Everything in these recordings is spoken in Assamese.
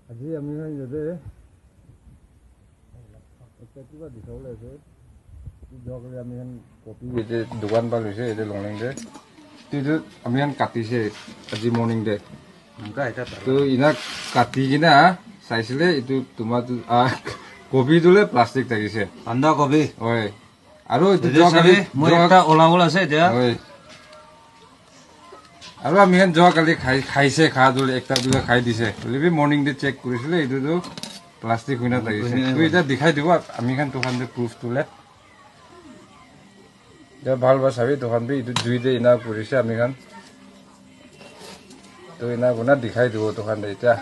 আজি আমি যাতে একটা কিবা দেখাবলৈ আছে যোৱাকালি আমি কপি দোকান পৰা লৈছে এইটো লংলেং দে এইটো আমি কাটিছে আজি মৰ্ণিং দে তো ইনাক কাটি কিনা চাইছিলে এইটো তোমাৰ কবিটোলে প্লাষ্টিক থাকিছে বন্ধা কবি হয় আৰু এইটো যোৱাকালি মই এটা ওলাবলৈ আছে এতিয়া হয় আৰু আমি যোৱাকালি খাইছে খা দলে একটা দুটা খাই দিছে বুলিবি মৰ্ণিং দে চেক কৰিছিলে এইটোতো প্লাষ্টিক হৈ না থাকিছে তো এতিয়া দেখাই দিব আমি দোকান দে প্ৰুফ তোলে এতিয়া ভাল বা চাবি দোকান বি এইটো জুই দে ইনা কৰিছে আমি তো ইনা গুণা দেখাই দিব দোকান দে এতিয়া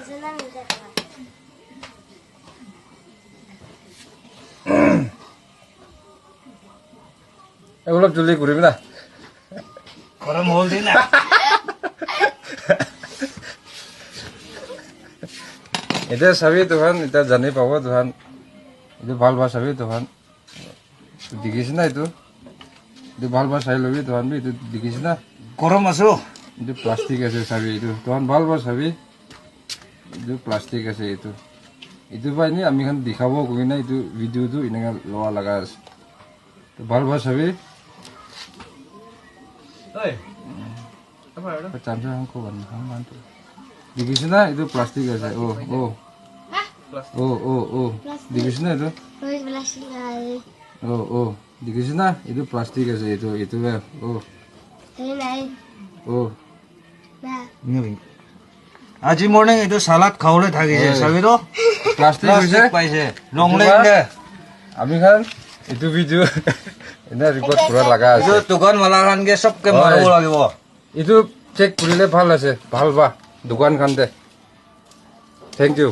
অলপ জলদি কৰিবি না গৰম হ'ল দি না এতিয়া চাবি দোকান এতিয়া জানি পাব দোকান এইটো ভাল বা চাবি দোকান দেখিছে না এইটো ভাল বা চাই লবি দোকান বি এইটো দেখিছে না গৰম আছো এইটো প্লাষ্টিক আছে চাবি এইটো দোকান ভাল বা চাবি এইটো প্লাষ্টিক আছে এইটো এইটো পৰা এনেই আমি দেখাব গৈ না এইটো ভিডিঅ'টো এনেকৈ লোৱা লগা আছে ভাল বা চাবি দেখিছে না এইটো প্লাষ্টিক আছে দেখিছে না এইটো দেখিছে না এইটো প্লাষ্টিক আছে এইটো এইটো আজি মৰ্ণিং এইটো চালাড খাবলৈ থাকিছে চাবিতো প্লাষ্টিক হৈছে পাইছে লংলেং দে আমি এইটো ভিডিঅ' এনে ৰিপৰ্ট কৰা লগা আছে দোকান মালা খানকে চবকে মাৰিব লাগিব এইটো চেক কৰিলে ভাল আছে ভাল বা দোকান খান দে থেংক ইউ